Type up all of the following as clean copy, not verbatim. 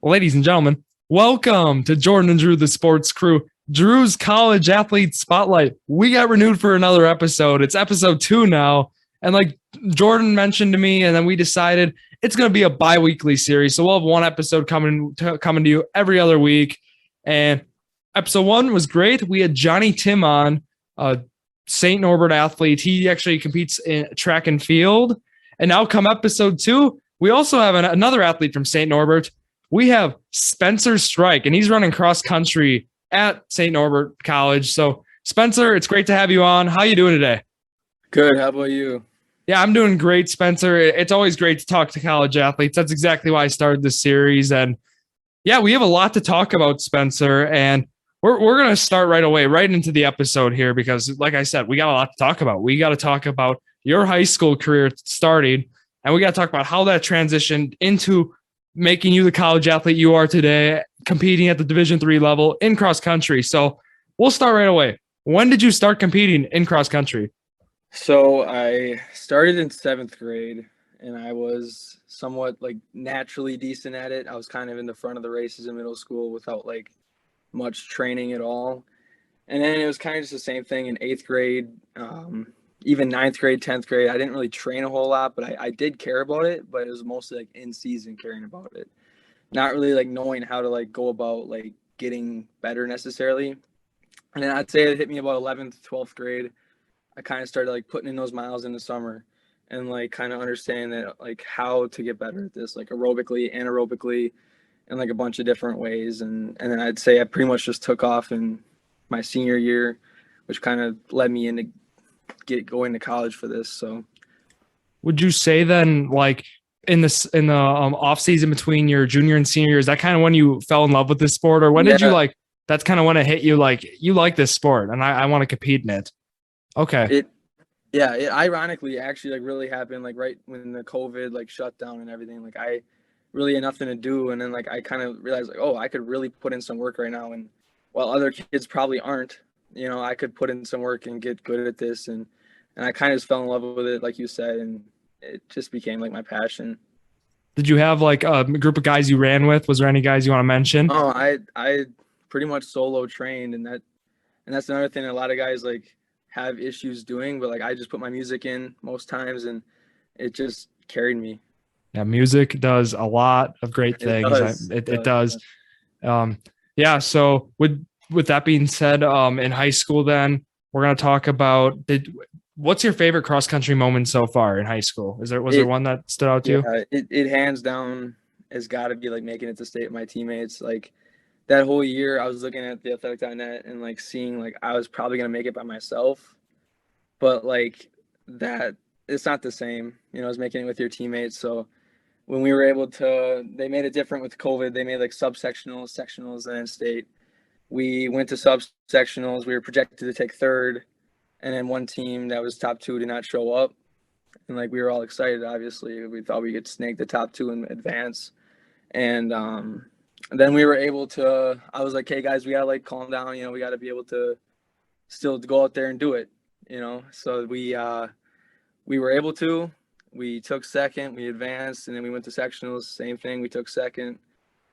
Ladies and gentlemen, welcome to Jordan and Drew, the sports crew. Drew's college athlete spotlight. We got renewed for another episode. It's episode 2 now. And like Jordan mentioned to me, and then we decided it's going to be a bi-weekly series. So we'll have one episode coming to you every other week. And episode 1 was great. We had Johnny Tim on, St. Norbert athlete. He actually competes in track and field. And now come episode 2, we also have another athlete from St. Norbert. We have Spencer Streich, and he's running cross country at St. Norbert College. So Spencer, it's great to have you on. How you doing today? Good. How about you? Yeah, I'm doing great, Spencer. It's always great to talk to college athletes. That's exactly why I started this series. And yeah, we have a lot to talk about, Spencer. And we're going to start right away, right into the episode here, because like I said, we got a lot to talk about. We got to talk about your high school career starting, and we got to talk about how that transitioned into making you the college athlete you are today, competing at the Division III level in cross country. So we'll start right away. When did you start competing in cross country? So I started in 7th grade, and I was somewhat like naturally decent at it. I was kind of in the front of the races in middle school without like much training at all. And then it was kind of just the same thing in 8th grade, even 9th grade, 10th grade. I didn't really train a whole lot, but I did care about it, but it was mostly like in season caring about it. Not really like knowing how to like go about like getting better necessarily. And then I'd say it hit me about 11th, 12th grade. I kind of started like putting in those miles in the summer and like kind of understanding that like how to get better at this, like aerobically, anaerobically, and like a bunch of different ways. And then I'd say I pretty much just took off in my senior year, which kind of led me into going to college for this. So would you say then, like in the off season between your junior and senior year, is that kind of when you fell in love with this sport, or when did you like, that's kind of when it hit you, like you like this sport and I want to compete in it? Okay. It ironically actually like really happened like right when the COVID like shut down and everything. Like I really had nothing to do, and then like I kind of realized like, oh, I could really put in some work right now, and while other kids probably aren't, I could put in some work and get good at this, and I kind of just fell in love with it, like you said, and it just became like my passion. Did you have like a group of guys you ran with? Was there any guys you want to mention? Oh, I pretty much solo trained, and that's another thing a lot of guys like have issues doing, but like I just put my music in most times and it just carried me. Yeah, music does a lot of great things. It does. Yeah, so with that being said, in high school then, we're going to talk about what's your favorite cross country moment so far in high school? Was there one that stood out to you? It hands down has got to be like making it to state with my teammates. Like that whole year I was looking at the athletic.net and like seeing like I was probably going to make it by myself, but like that it's not the same, as making it with your teammates. So when we were able to, they made it different with COVID. They made like subsectionals, sectionals, and then state. We went to subsectionals. We were projected to take 3rd, and then one team that was top 2 did not show up. And like we were all excited, obviously. We thought we could snag the top 2 and advance. And then we were able to, I was like, hey guys, we gotta like calm down, we gotta be able to still go out there and do it, So we were able to. We took 2nd, we advanced, and then we went to sectionals. Same thing, we took 2nd.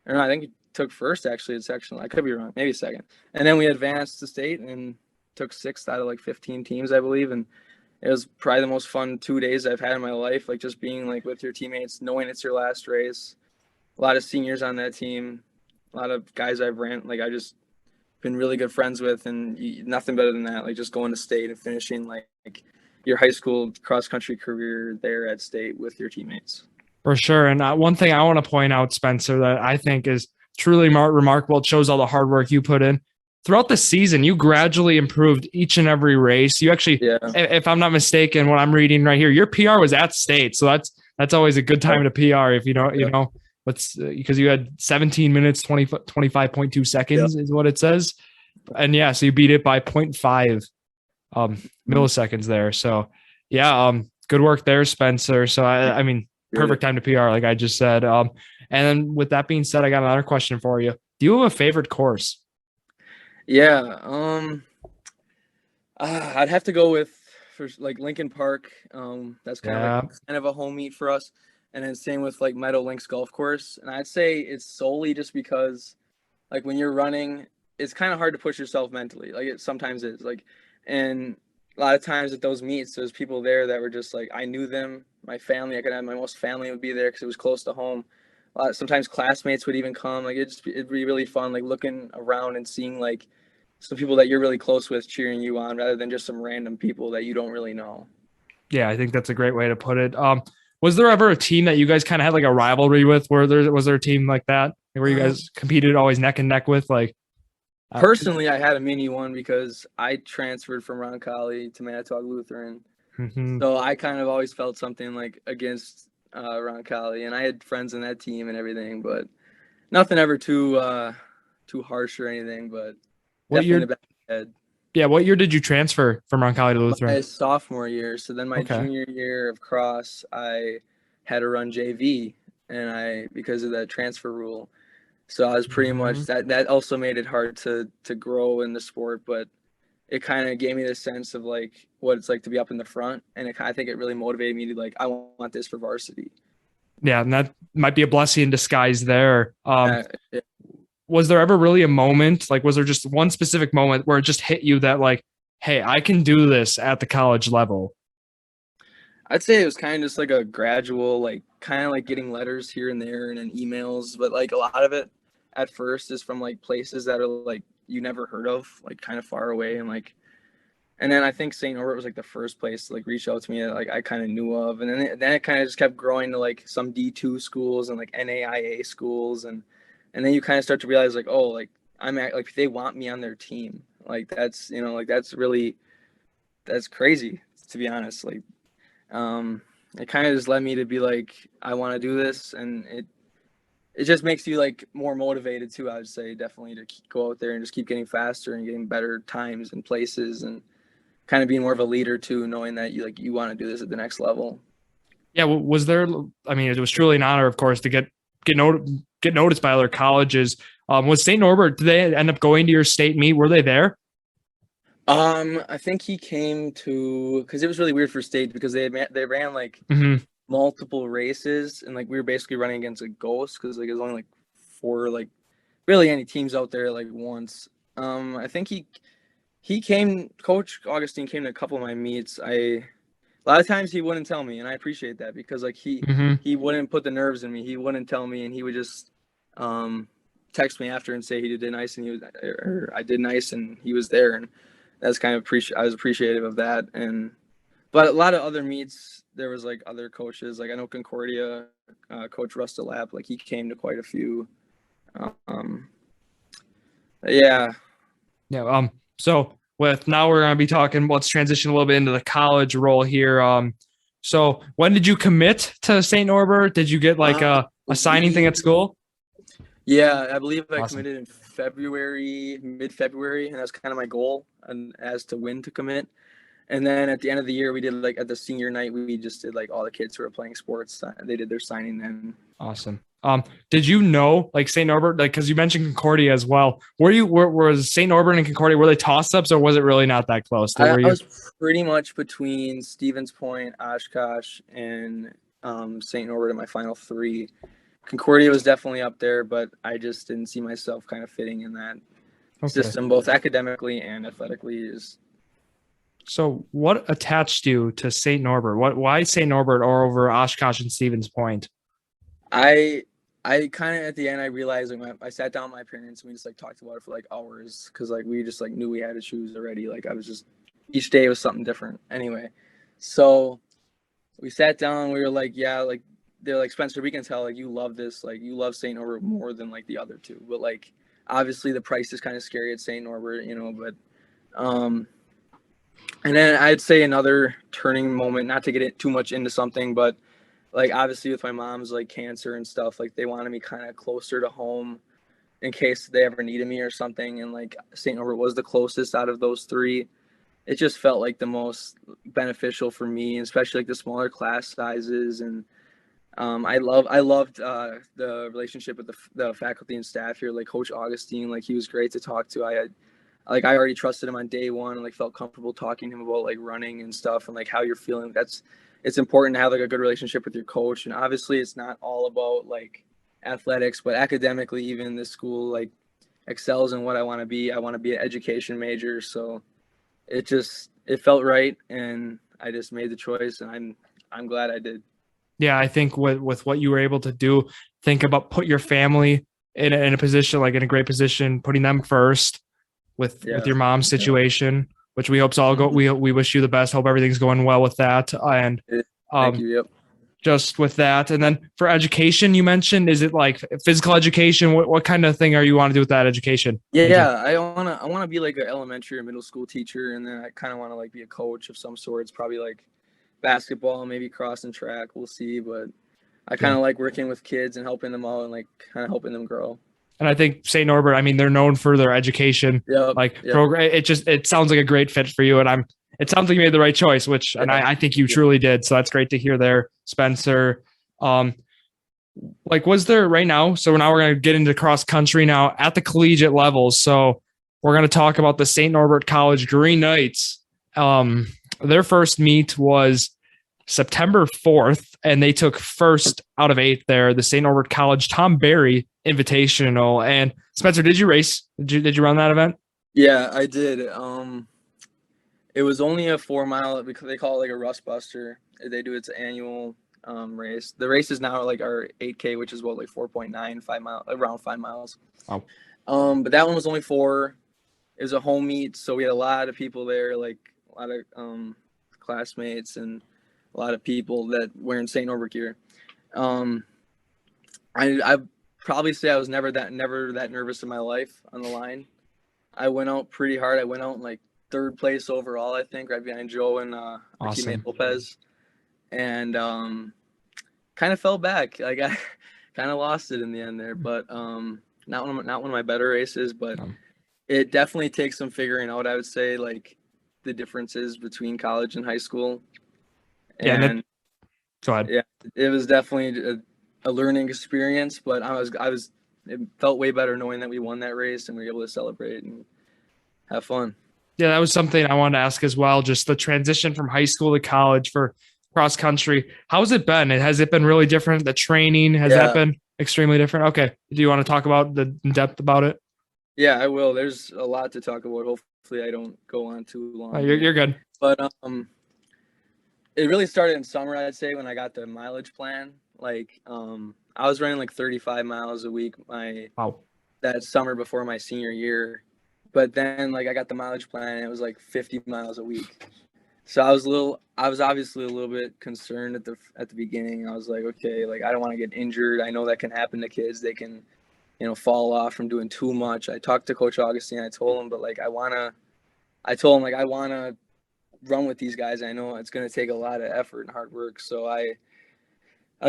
Or no, I think we took 1st actually at sectional. I could be wrong, maybe 2nd. And then we advanced to state and took 6th out of like 15 teams, I believe. And it was probably the most fun 2 days I've had in my life, like just being like with your teammates, knowing it's your last race. A lot of seniors on that team, a lot of guys I've I just been really good friends with, and nothing better than that. Like just going to state and finishing like your high school cross country career there at state with your teammates. For sure. And one thing I want to point out, Spencer, that I think is truly remarkable. It shows all the hard work you put in throughout the season. You gradually improved each and every race. You actually, if I'm not mistaken, what I'm reading right here, your PR was at state. So that's always a good time to PR if you know, because you had 17 minutes, 25.2 seconds is what it says. And yeah, so you beat it by 0.5 milliseconds there. So yeah, good work there, Spencer. So I mean, perfect time to PR, like I just said. And then with that being said, I got another question for you. Do you have a favorite course? Yeah, I'd have to go with for like Lincoln Park. That's kind of a home meet for us. and then same with like Meadow Links Golf Course. And I'd say it's solely just because like when you're running, it's kind of hard to push yourself mentally. Like it sometimes is like, and a lot of times at those meets, there's people there that were just like, I knew them, my family, I could have my most family would be there because it was close to home. Sometimes classmates would even come. Like it'd be really fun, like looking around and seeing like some people that you're really close with cheering you on rather than just some random people that you don't really know. Yeah, I think that's a great way to put it. Was there ever a team that you guys kind of had like a rivalry with? Was there a team like that where you guys competed always neck and neck with? Like, personally, I had a mini one because I transferred from Roncalli to Manitowoc Lutheran, so I kind of always felt something like against Roncalli, and I had friends in that team and everything, but nothing ever too harsh or anything. But what year? In the back of my head. Yeah, what year did you transfer from Roncalli to Lutheran? My sophomore year. So then my junior year of cross, I had to run JV, and because of that transfer rule. So I was pretty much that also made it hard to grow in the sport, but it kind of gave me the sense of like what it's like to be up in the front, and I think it really motivated me to like I want this for varsity. Yeah, and that might be a blessing in disguise there. Was there ever really a moment, like was there just one specific moment where it just hit you that like, hey, I can do this at the college level? I'd say it was kind of just like a gradual, like kind of like getting letters here and there and then emails, but like a lot of it at first is from like places that are like you never heard of, like kind of far away, and then I think St. Norbert was like the first place to like reach out to me that like I kind of knew of, and then it kind of just kept growing to like some D2 schools and like NAIA schools, and then you kind of start to realize like, oh, like like they want me on their team, like that's like that's crazy, to be honest. Like it kind of just led me to be like, I want to do this, and it just makes you like more motivated too. I would say definitely to go out there and just keep getting faster and getting better times and places, and kind of being more of a leader too, knowing that you want to do this at the next level. Yeah, was there? I mean, it was truly an honor, of course, to get noticed by other colleges. Was St. Norbert? Did they end up going to your state meet? Were they there? I think he came to, because it was really weird for state because they ran like multiple races, and like we were basically running against a ghost because like it was only like 4 like really any teams out there like once. I think he came, Coach Augustine came to a couple of my meets. A lot of times he wouldn't tell me, and I appreciate that because like he wouldn't put the nerves in me. He wouldn't tell me, and he would just text me after and say he did nice, and I did nice, and he was there, and that's kind of I was appreciative of that. But a lot of other meets, there was like other coaches, like I know Concordia, Coach Rustalap, like he came to quite a few. Yeah. So with now we're gonna be talking. Let's transition a little bit into the college role here. So when did you commit to St. Norbert? Did you get like a signing thing at school? Yeah, I believe I committed in February, mid-February, and that's kind of my goal, and as to when to commit. And then at the end of the year, we did like at the senior night, we just did like all the kids who were playing sports. They did their signing then. Awesome. Did you know like St. Norbert, like, cause you mentioned Concordia as well. Was St. Norbert and Concordia, were they toss-ups or was it really not that close? I was pretty much between Stevens Point, Oshkosh, and St. Norbert in my final 3. Concordia was definitely up there, but I just didn't see myself kind of fitting in that system, both academically and athletically. So what attached you to St. Norbert? Why St. Norbert or over Oshkosh and Stevens Point? I kind of at the end I realized like I sat down with my parents and we just like talked about it for like hours because like we just like knew we had to choose already. Like I was just each day was something different anyway. So we sat down and we were like, yeah, like they're like, Spencer, we can tell like you love this, like you love St. Norbert more than like the other 2, but like obviously the price is kind of scary at St. Norbert, but and then I'd say another turning moment, not to get it too much into something, but like obviously with my mom's like cancer and stuff, like they wanted me kind of closer to home in case they ever needed me or something, and like St. Norbert was the closest out of those 3. It just felt like the most beneficial for me, especially like the smaller class sizes, and I loved the relationship with the faculty and staff here. Like Coach Augustine, like he was great to talk to. I already trusted him on day 1, and like felt comfortable talking to him about like running and stuff and like how you're feeling. it's important to have like a good relationship with your coach. And obviously it's not all about like athletics, but academically, even this school like excels in what I want to be. I want to be an education major. So it felt right. And I just made the choice, and I'm glad I did. Yeah, I think with what you were able to do, think about put your family in a position, like in a great position, putting them first with your mom's situation, which we hope's all go. We wish you the best. Hope everything's going well with that. And thank you. Yep. Just with that, and then for education, you mentioned, is it like physical education? What kind of thing are you want to do with that education? Yeah, I wanna be like an elementary or middle school teacher, and then I kind of want to like be a coach of some sort. It's probably like basketball, maybe cross and track. We'll see, but I kind of like working with kids and helping them out and like kind of helping them grow. And I think St. Norbert, I mean, they're known for their education, program. It sounds like a great fit for you. And it sounds like you made the right choice, which, and I think you truly did. So that's great to hear there, Spencer. Like, was there right now? So now we're going to get into cross country now at the collegiate levels. So we're going to talk about the St. Norbert College Green Knights. Their first meet was September 4th, and they took first out of 8 there, the St. Norbert College Tom Barry Invitational. And Spencer, did you race? Did you run that event? Yeah, I did. It was only a 4 mile, because they call it like a rust buster. They do its annual race. The race is now like our 8K, which is what, like 4.9, 5 miles, around 5 miles. Wow. But that one was only 4. It was a home meet, so we had a lot of people there, like a lot of classmates and a lot of people that wearing St. Norbert gear. I probably say I was never that nervous in my life on the line. I went out pretty hard. I went out in like 3rd place overall, I think, right behind Joe and our teammate Lopez, and kind of fell back. Like I kind of lost it in the end there, but not one of my better races, but it definitely takes some figuring out. I would say like the differences between college and high school. And go ahead. Yeah, it was definitely a learning experience, but it felt way better knowing that we won that race and we were able to celebrate and have fun. Yeah, that was something I wanted to ask as well. Just the transition from high school to college for cross country. How's it been? Has it been really different? The training, has that been extremely different? Okay. Do you want to talk about in depth about it? Yeah, I will. There's a lot to talk about. Hopefully I don't go on too long. You're good. But it really started in summer, I'd say, when I got the mileage plan. Like I was running like 35 miles a week that summer before my senior year. But then like I got the mileage plan and it was like 50 miles a week. So I was obviously a little bit concerned at the beginning. I was like, okay, like I don't want to get injured. I know that can happen to kids. They can, fall off from doing too much. I talked to Coach Augustine. I told him, but like I want to run with these guys. I know it's going to take a lot of effort and hard work. So I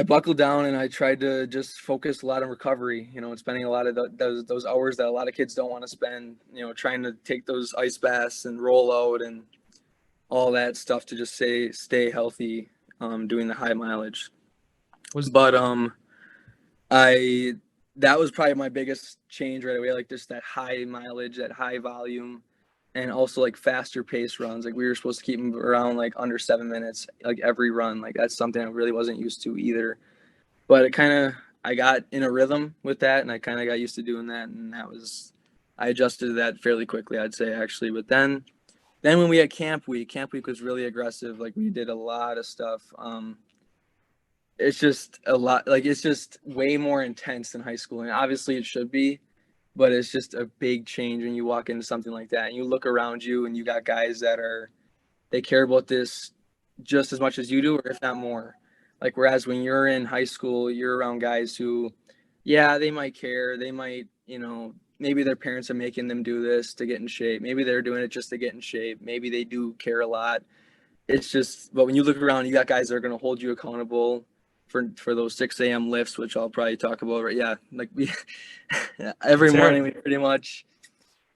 buckled down and I tried to just focus a lot on recovery, and spending a lot of those hours that a lot of kids don't want to spend, trying to take those ice baths and roll out and all that stuff to just stay healthy, doing the high mileage. That was probably my biggest change right away, like just that high mileage, that high volume, and also like faster pace runs. Like we were supposed to keep them around like under 7 minutes, like every run. Like that's something I really wasn't used to either. But I got in a rhythm with that, and I kind of got used to doing that, and I adjusted to that fairly quickly, I'd say, actually. But then when we had camp week was really aggressive. Like we did a lot of stuff. It's just a lot, like it's just way more intense than high school, and obviously it should be. But it's just a big change when you walk into something like that and you look around you and you got guys they care about this just as much as you do, or if not more. Like, whereas when you're in high school, you're around guys who, they might care. They might, maybe their parents are making them do this to get in shape. Maybe they're doing it just to get in shape. Maybe they do care a lot. It's just, but when you look around, you got guys that are going to hold you accountable for those 6 a.m. lifts, which I'll probably talk about. Right? Yeah, like every morning we pretty much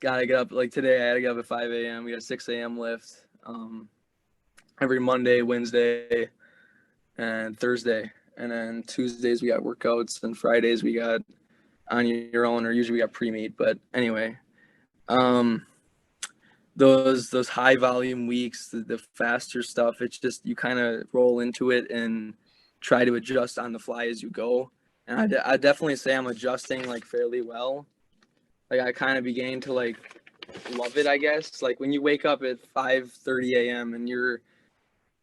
gotta get up. Like today, I had to get up at 5 a.m. We got a 6 a.m. lift every Monday, Wednesday, and Thursday, and then Tuesdays we got workouts, and Fridays we got on your own, or usually we got pre-meet. But anyway, those high volume weeks, the faster stuff, it's just you kind of roll into it and try to adjust on the fly as you go. And I definitely say I'm adjusting like fairly well. Like I kind of began to like love it, I guess. Like when you wake up at 5:30 a.m. and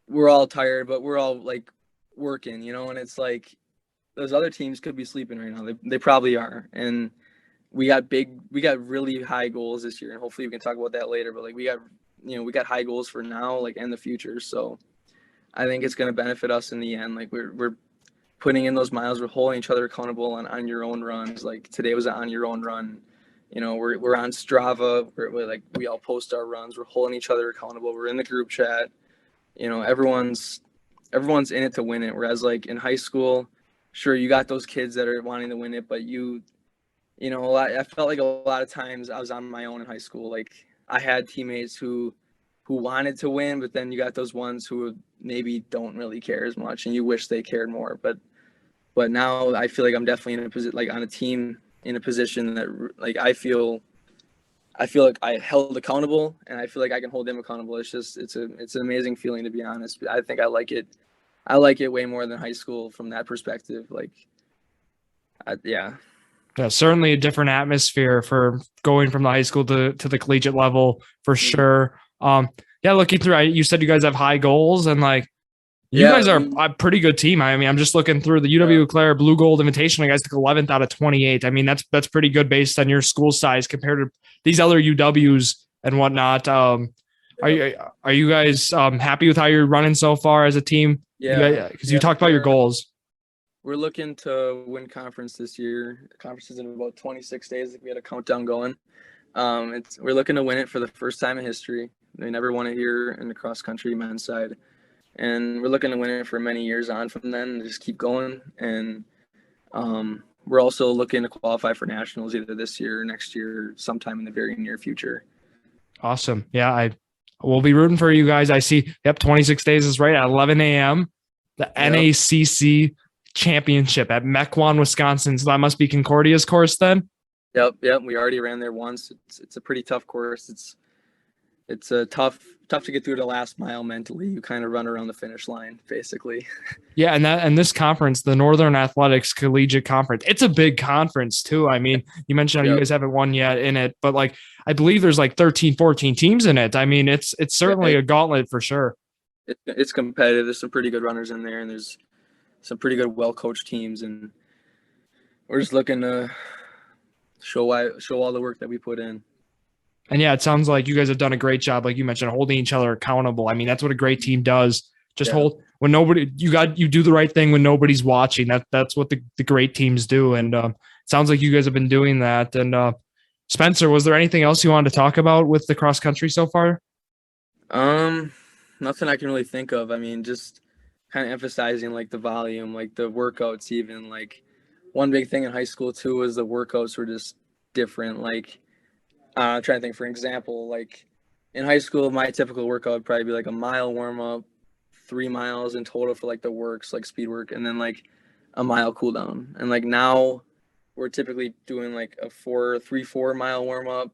we're all tired, but we're all like working, you know, and it's like those other teams could be sleeping right now. They probably are. And we got really high goals this year, and hopefully we can talk about that later, but like we got high goals for now, like, and the future. So I think it's going to benefit us in the end. Like we're putting in those miles, we're holding each other accountable on your own runs. Like today was an on your own run. You know, we're on Strava. We're like, we all post our runs. We're holding each other accountable. We're in the group chat. You know, everyone's in it to win it. Whereas like in high school, sure, you got those kids that are wanting to win it, but you know, I felt like a lot of times I was on my own in high school. Like I had teammates who wanted to win, but then you got those ones who maybe don't really care as much, and you wish they cared more. But now I feel like I'm definitely in a position, like on a team, in a position that like I feel like I held accountable, and I feel like I can hold them accountable. It's just it's an amazing feeling, to be honest. I think I like it. I like it way more than high school from that perspective. Like, yeah. Yeah, certainly a different atmosphere for going from the high school to the collegiate level for sure. Yeah, looking through, you said you guys have high goals, and like you guys are a pretty good team. I mean, I'm just looking through the UW Clare Blue Gold Invitational. You guys took 11th out of 28. I mean, that's pretty good based on your school size compared to these other UWs and whatnot. Are you guys happy with how you're running so far as a team? Yeah, because you talked about your goals. We're looking to win conference this year. The conference is in about 26 days. We had a countdown going. We're looking to win it for the first time in history. They never won it here in the cross country men's side, and we're looking to win it for many years on from then. And just keep going. And we're also looking to qualify for nationals either this year or next year, sometime in the very near future. Awesome. Yeah, I will be rooting for you guys. I see. Yep, 26 days is right at 11 a.m. The NACC championship at Mequon, Wisconsin. So that must be Concordia's course then. Yep. We already ran there once. It's a pretty tough course. It's a tough to get through the last mile mentally. You kind of run around the finish line, basically. Yeah, and this conference, the Northern Athletics Collegiate Conference, it's a big conference too. I mean, you mentioned how you guys haven't won yet in it, but like I believe there's like 13, 14 teams in it. I mean, it's certainly a gauntlet for sure. It's competitive. There's some pretty good runners in there, and there's some pretty good, well-coached teams, and we're just looking to show all the work that we put in. And yeah, it sounds like you guys have done a great job, like you mentioned, holding each other accountable. I mean, that's what a great team does. Just hold when nobody. You do the right thing when nobody's watching. That's what the great teams do. And it sounds like you guys have been doing that. And Spencer, was there anything else you wanted to talk about with the cross country so far? Nothing I can really think of. I mean, just kind of emphasizing like the volume, like the workouts. Even like one big thing in high school too was the workouts were just different. Like I'm trying to think, for example, like in high school, my typical workout would probably be like a mile warm up, 3 miles in total for like the works, like speed work, and then like a mile cool down. And like now we're typically doing like a 4 mile warm up,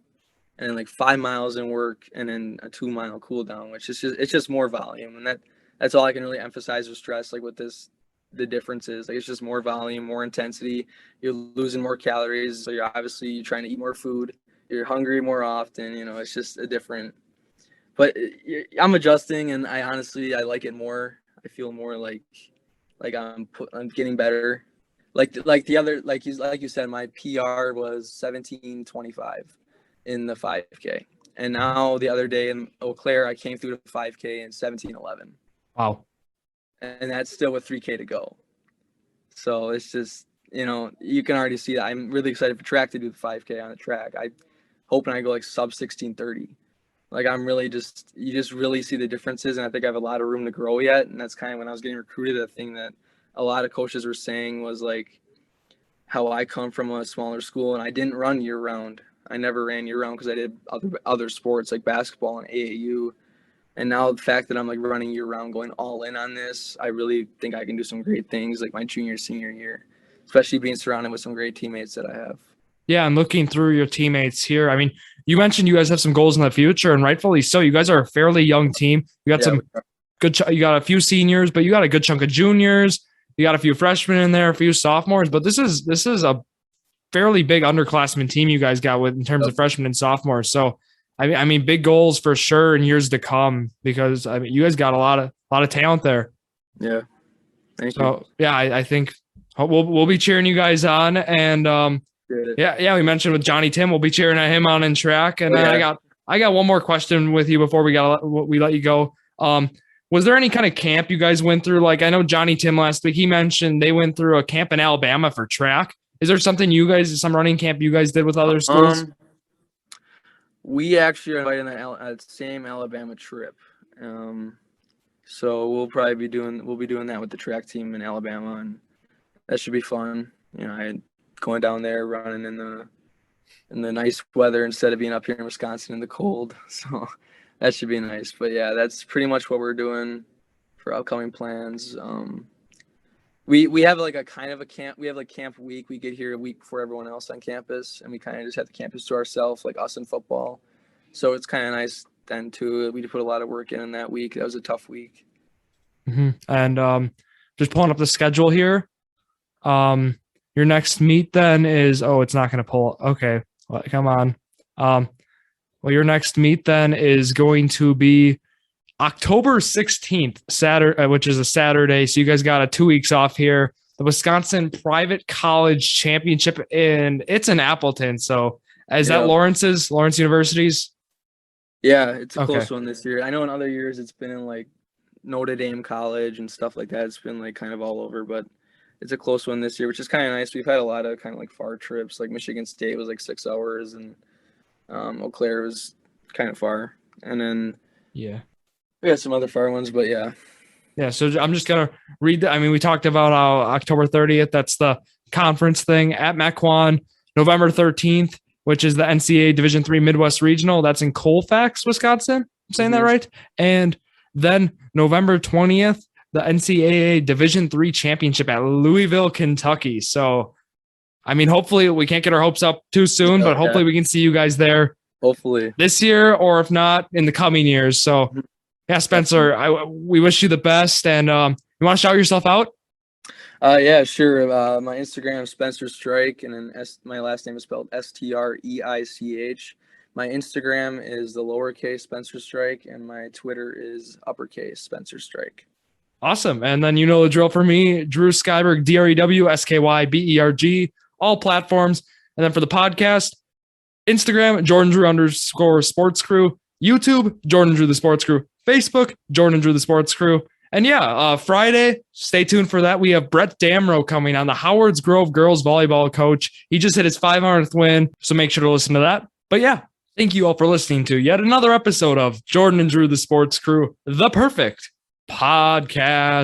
and then like 5 miles in work, and then a 2 mile cool down, which is just more volume. And that's all I can really emphasize or stress, like with the difference is like it's just more volume, more intensity. You're losing more calories, so you're trying to eat more food. You're hungry more often, you know. It's just a different. But I'm adjusting, and I honestly like it more. I feel more like I'm getting better. Like the other, like you said, my PR was 17:25 in the 5K, and now the other day in Eau Claire, I came through the 5K in 17:11. Wow. And that's still with 3K to go. So it's just, you know, you can already see that I'm really excited for track to do the 5K on the track. I hoping I go like sub 16:30. Like I'm really you just really see the differences, and I think I have a lot of room to grow yet. And that's kind of when I was getting recruited, the thing that a lot of coaches were saying was like how I come from a smaller school and I didn't run year round. I never ran year round because I did other sports like basketball and AAU. And now the fact that I'm like running year round, going all in on this, I really think I can do some great things like my junior, senior year, especially being surrounded with some great teammates that I have. Yeah, I'm looking through your teammates here. I mean, you mentioned you guys have some goals in the future, and rightfully so. You guys are a fairly young team. You got some good. You got a few seniors, but you got a good chunk of juniors. You got a few freshmen in there, a few sophomores. But this is a fairly big underclassmen team you guys got with in terms of freshmen and sophomores. So I mean, big goals for sure in years to come, because I mean, you guys got a lot of talent there. Yeah. Thank you. Yeah, I think we'll be cheering you guys on, and yeah, we mentioned with Johnny Tim, we'll be cheering at him on in track. And then I got one more question with you before we let you go. Was there any kind of camp you guys went through? Like, I know Johnny Tim last week, he mentioned they went through a camp in Alabama for track. Is there something some running camp you guys did with other schools? We actually are invited on that same Alabama trip. So we'll be doing that with the track team in Alabama, and that should be fun. You know, going down there, running in the nice weather instead of being up here in Wisconsin in the cold. So that should be nice. But yeah, that's pretty much what we're doing for upcoming plans. We have like a kind of a camp. We have like camp week. We get here a week before everyone else on campus, and we kind of just have the campus to ourselves, like us in football. So it's kind of nice then too. We put a lot of work in that week. That was a tough week. Mm-hmm. And just pulling up the schedule here. Your next meet then is it's not going to pull. Okay, well, come on. Well, your next meet then is going to be October 16th, Saturday, which is a Saturday. So you guys got 2 weeks off here. The Wisconsin Private College Championship, and it's in Appleton. So is that Lawrence University's? Yeah, it's a close one this year. I know in other years it's been in like Notre Dame College and stuff like that. It's been like kind of all over, but it's a close one this year, which is kind of nice. We've had a lot of kind of like far trips. Like Michigan State was like 6 hours, and Eau Claire was kind of far. And then we had some other far ones, but yeah. Yeah, so I'm just going to read I mean, we talked about October 30th. That's the conference thing at Mequon. November 13th, which is the NCAA Division III Midwest Regional. That's in Colfax, Wisconsin. I'm saying that right? And then November 20th, the NCAA Division III Championship at Louisville, Kentucky. So, I mean, hopefully we can't get our hopes up too soon, but hopefully we can see you guys there. Hopefully. This year, or if not, in the coming years. So, yeah, Spencer, we wish you the best. And you want to shout yourself out? Yeah, sure. My Instagram is Spencer Streich, and then my last name is spelled Streich. My Instagram is the lowercase Spencer Streich, and my Twitter is uppercase Spencer Streich. Awesome. And then you know the drill for me, Drew Skyberg, DREW, all platforms. And then for the podcast, Instagram, Jordon Drew _sports crew, YouTube, Jordon Drew the Sports Crew, Facebook, Jordon Drew the Sports Crew. And yeah, Friday, stay tuned for that. We have Brett Damrow coming on, the Howards Grove girls volleyball coach. He just hit his 500th win, so make sure to listen to that. But yeah, thank you all for listening to yet another episode of Jordon and Drew the Sports Crew, the perfect podcast.